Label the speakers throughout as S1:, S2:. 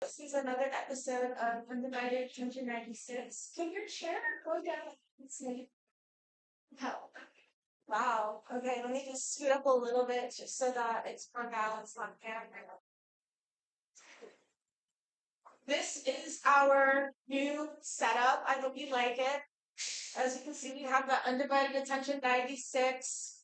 S1: This is another episode of Undivided Attention 96. Can your chair go down and sleep? Help. Wow. Okay, let me just scoot up a little bit just so that it's more balanced on camera. This is our new setup. I hope you like it. As you can see, we have the Undivided Attention 96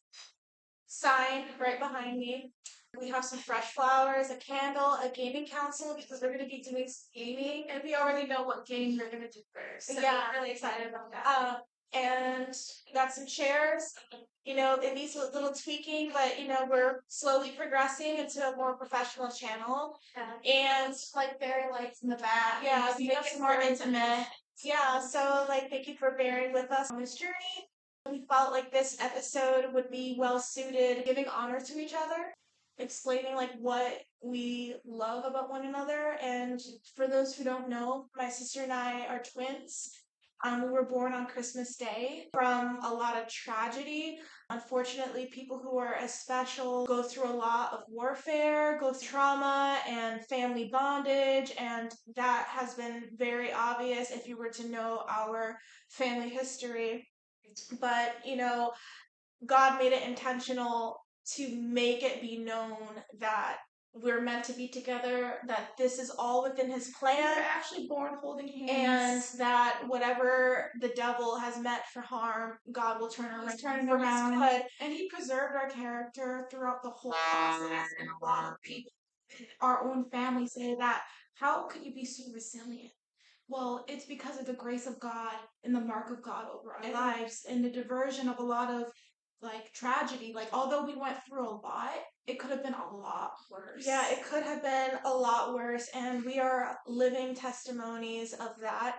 S1: sign right behind me. We have some fresh flowers, a candle, a gaming console because we're going to be doing some gaming, and we already know what game we're going to do first. So yeah, I'm really excited about that. And we got some chairs. You know, it needs a little tweaking, but you know, we're slowly progressing into a more professional channel. And like fairy lights in the back. Yeah, to make it more intimate. Yeah, so like thank you for bearing with us on this journey. We felt like this episode would be well suited giving honor to each other, explaining like what we love about one another. And for those who don't know, my sister and I are twins. We were born on Christmas Day from a lot of tragedy. Unfortunately, people who are as special go through a lot of warfare, go through trauma and family bondage, and that has been very obvious if you were to know our family history. But, you know, God made it intentional to make it be known that we're meant to be together, that this is all within His plan. We're actually born holding hands. And that whatever the devil has meant for harm, God will turn around. And He preserved our character throughout the whole process. And a lot of people in our own family say that, how could you be so resilient? Well, it's because of the grace of God and the mark of God over our lives and the diversion of a lot of like tragedy. Like, although we went through a lot, it could have been a lot worse. Yeah, it could have been a lot worse, and we are living testimonies of that.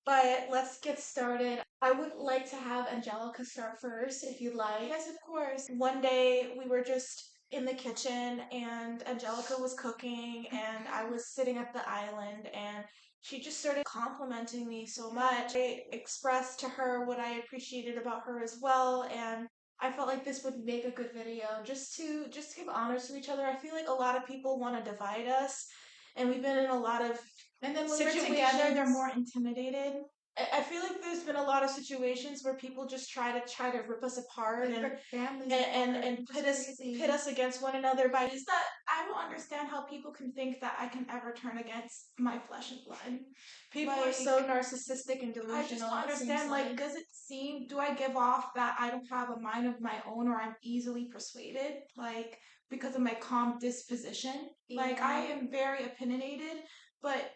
S1: But let's get started. I would like to have Angelica start first, if you'd like. Yes, of course. One day we were just in the kitchen, and Angelica was cooking, and I was sitting at the island, and she just started complimenting me so much. I expressed to her what I appreciated about her as well, and I felt like this would make a good video just to give honor to each other. I feel like a lot of people want to divide us, and we've been in a lot of and then when we're together, they're more intimidated. I feel like there's been a lot of situations where people just try to rip us apart and pit us against one another by is that I don't understand how people can think that I can ever turn against my flesh and blood. People are so narcissistic and delusional. I just don't understand, like, does it seem, do I give off that I don't have a mind of my own or I'm easily persuaded? Like, because of my calm disposition? Yeah. Like, I am very opinionated, but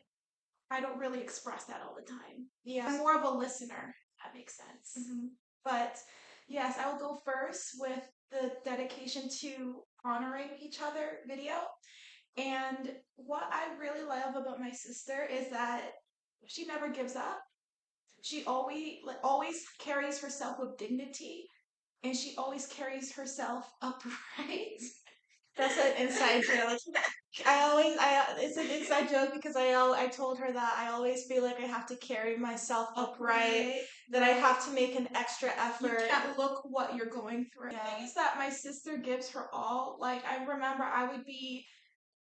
S1: I don't really express that all the time. Yeah. I'm more of a listener, if that makes sense. Mm-hmm. But yes, I will go first with the dedication to honoring each other video. And what I really love about my sister is that she never gives up. She always carries herself with dignity, and she always carries herself upright. That's an inside joke. It's an inside joke because I told her that I always feel like I have to carry myself upright, that I have to make an extra effort. You can't look what you're going through. Yeah. The thing is that my sister gives her all. Like, I remember I would be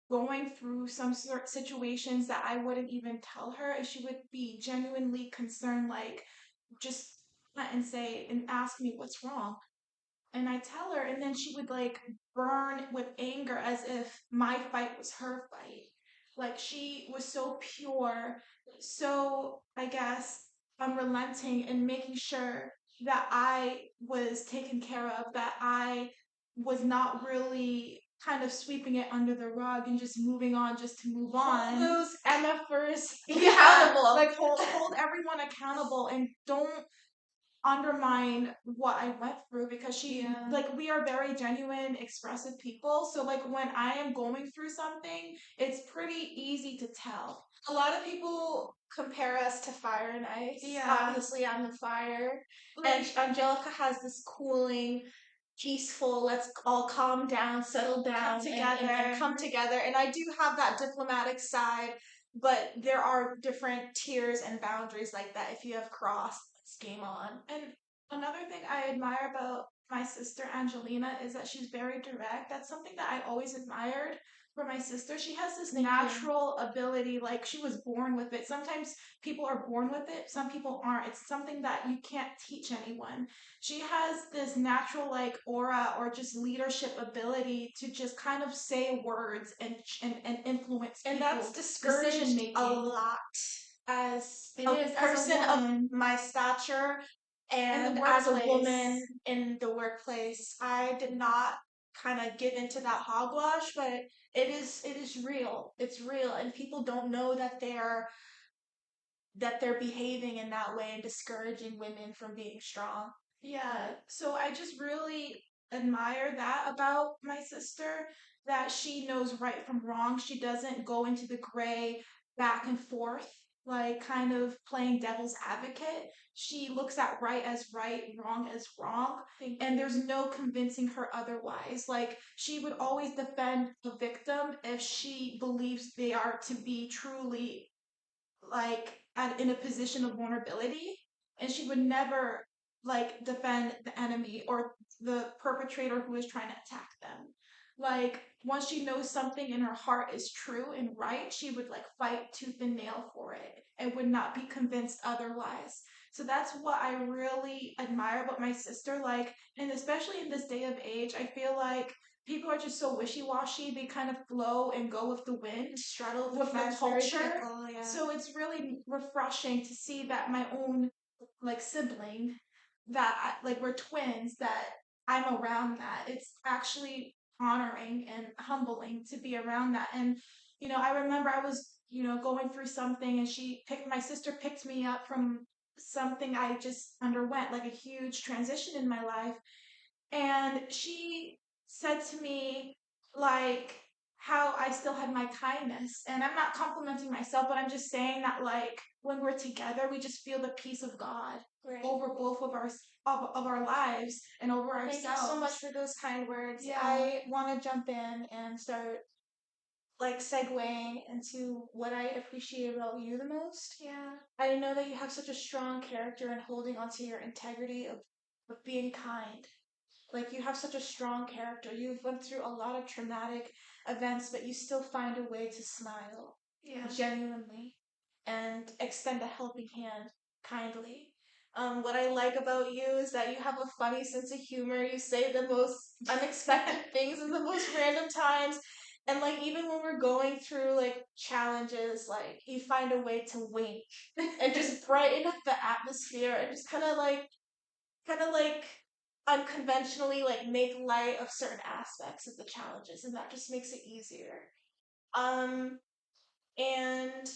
S1: going through some sort of situations that I wouldn't even tell her, and she would be genuinely concerned, like, just and say and ask me what's wrong. And I tell her, and then she would like burn with anger as if my fight was her fight. Like, she was so pure, so I guess unrelenting in making sure that I was taken care of, that I was not really kind of sweeping it under the rug and just moving on just to move on. Hold those MFers accountable. Like hold everyone accountable and don't undermine what I went through, because like, we are very genuine, expressive people. So like, when I am going through something, it's pretty easy to tell. A lot of people compare us to fire and ice. Yeah. Obviously, I'm the fire. And Angelica has this cooling, peaceful, let's all calm down, settle down, and come together. And I do have that diplomatic side, but there are different tiers and boundaries like that. If you have crossed, it's game on. And another thing I admire about my sister Angelina is that she's very direct. That's something that I always admired. for my sister. She has this natural ability, like she was born with it. Sometimes people are born with it, some people aren't. It's something that you can't teach anyone. She has this natural like aura or just leadership ability to just kind of say words and influence people. And that's discouraged a lot as it a person of my stature and as a woman in the workplace. I did not kind of give into that hogwash, but it is real. It's real, and people don't know that they're behaving in that way and discouraging women from being strong. Yeah. So I just really admire that about my sister, that she knows right from wrong. She doesn't go into the gray back and forth, like kind of playing devil's advocate. She looks at right as right, wrong as wrong, and there's no convincing her otherwise. Like she would always defend the victim if she believes they are to be truly like in a position of vulnerability, and she would never like defend the enemy or the perpetrator who is trying to attack them. Like once she knows something in her heart is true and right, she would like fight tooth and nail for it and would not be convinced otherwise. So that's what I really admire about my sister. Like, and especially in this day of age, I feel like people are just so wishy-washy. They kind of flow and go with the wind, straddle with the culture. Yeah. So it's really refreshing to see that my own like sibling, that like we're twins, that I'm around that. It's actually honoring and humbling to be around that. And I remember I was going through something, and my sister picked me up from something I just underwent, like a huge transition in my life, and she said to me, like, how I still had my kindness. And I'm not complimenting myself, but I'm just saying that, like, when we're together, we just feel the peace of God over both of our lives and over ourselves. Thank you so much for those kind words. Yeah. I want to jump in and start like segueing into what I appreciate about you the most. Yeah. I know that you have such a strong character and holding onto your integrity of being kind. Like you have such a strong character. You've went through a lot of traumatic events, but you still find a way to smile. Yeah. Genuinely. And extend a helping hand kindly. What I like about you is that you have a funny sense of humor. You say the most unexpected things in the most random times. And like even when we're going through like challenges, like you find a way to wink and just brighten up the atmosphere and just kind of like unconventionally like make light of certain aspects of the challenges, and that just makes it easier. Um and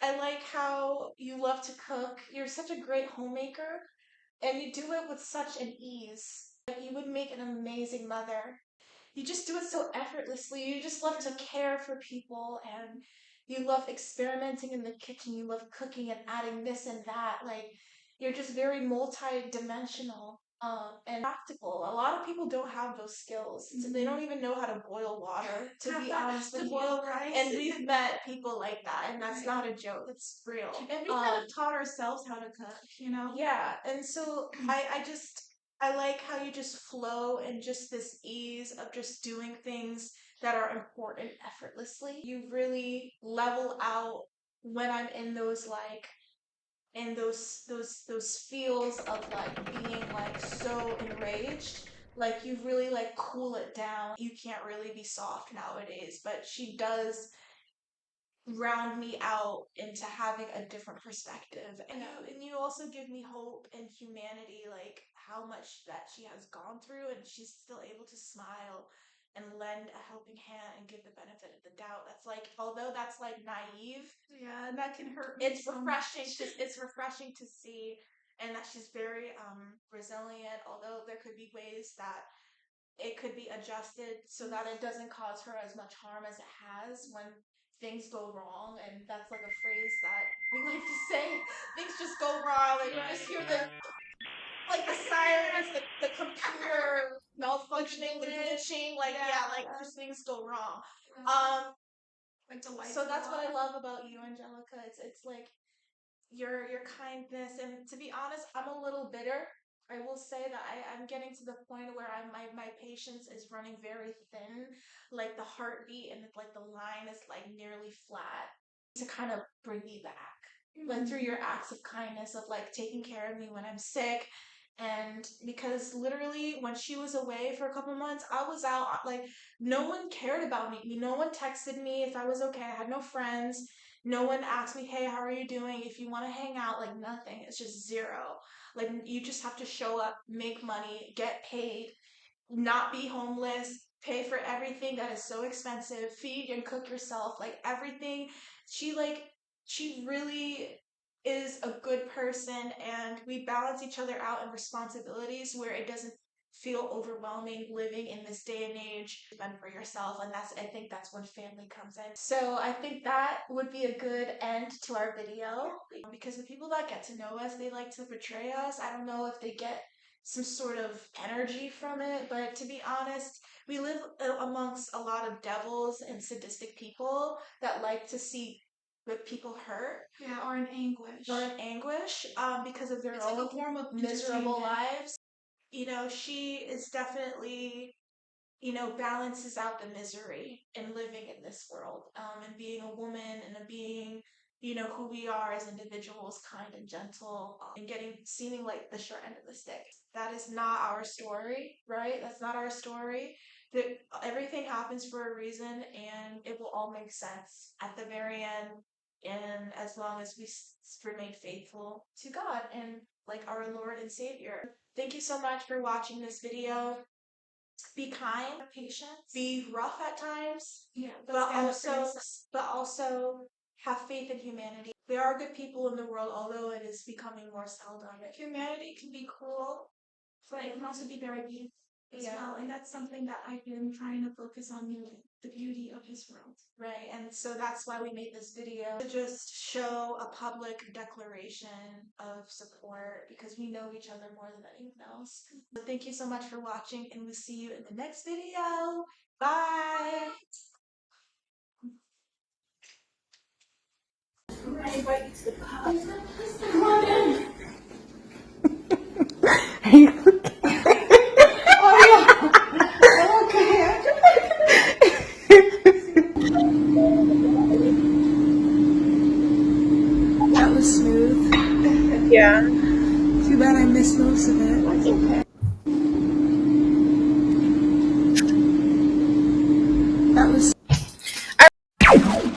S1: I like how you love to cook. You're such a great homemaker, and you do it with such an ease. Like you would make an amazing mother. You just do it so effortlessly. You just love to care for people, and you love experimenting in the kitchen. You love cooking and adding this and that. Like you're just very multi-dimensional and practical. A lot of people don't have those skills. Mm-hmm. So they don't even know how to boil water, to be honest with you. Boil rice. And we've met people like that, and that's not a joke. It's real. And we kind of taught ourselves how to cook. Yeah. And so I like how you just flow and just this ease of just doing things that are important effortlessly. You really level out when I'm in those like in those feels of like being like so enraged. Like you really like cool it down. You can't really be soft nowadays, but she does round me out into having a different perspective. And you also give me hope and humanity, like how much that she has gone through, and she's still able to smile and lend a helping hand and give the benefit of the doubt. That's like, although that's like naive, yeah, and that can hurt me. It's refreshing. It's refreshing to see, and that she's very resilient. Although there could be ways that it could be adjusted so that it doesn't cause her as much harm as it has when things go wrong. And that's like a phrase that we like to say. Things just go wrong, and you just hear the sirens, the computer malfunctioning, the glitching, like just things go wrong. Like the lights. So that's what I love about you, Angelica. It's like your kindness, and to be honest, I'm a little bitter I will say that I'm getting to the point where my patience is running very thin, like the heartbeat and like the line is like nearly flat to kind of bring me back. But through your acts of kindness of like taking care of me when I'm sick. And because literally when she was away for a couple months, I was out, like no one cared about me. No one texted me if I was okay. I had no friends. No one asked me, hey, how are you doing? If you want to hang out, like nothing. It's just zero. Like you just have to show up, make money, get paid, not be homeless, pay for everything that is so expensive, feed and cook yourself, like everything. She really is a good person, and we balance each other out in responsibilities where it doesn't feel overwhelming living in this day and age. Fend for yourself, and I think that's when family comes in. So I think that would be a good end to our video, because the people that get to know us, they like to portray us. I don't know if they get some sort of energy from it, but to be honest, we live amongst a lot of devils and sadistic people that like to see good people hurt.
S2: Yeah, or in anguish.
S1: Because of their
S2: It's
S1: own
S2: like a form of
S1: miserable
S2: entertainment.
S1: lives. She is definitely, balances out the misery in living in this world, and being a woman and being, who we are as individuals, kind and gentle, and getting seeming like the short end of the stick. That is not our story, right? That's not our story. That everything happens for a reason, and it will all make sense at the very end. And as long as we remain faithful to God and like our Lord and Savior. Thank you so much for watching this video. Be kind, patient, be rough at times,
S2: Yeah,
S1: but also have faith in humanity. There are good people in the world, although it is becoming more seldom.
S2: humanity can be cruel, but it can also be very beautiful as well. And that's something that I've been trying to focus on, the beauty of his world.
S1: Right, and so that's why we made this video, to just show a public declaration of support, because we know each other more than anyone else. So thank you so much for watching, and we'll see you in the next video. Bye!
S2: I invite you to the pub. Come on in. Oh yeah. I'm okay. That was smooth.
S3: Yeah.
S2: Too bad I missed most of it.
S3: That's okay.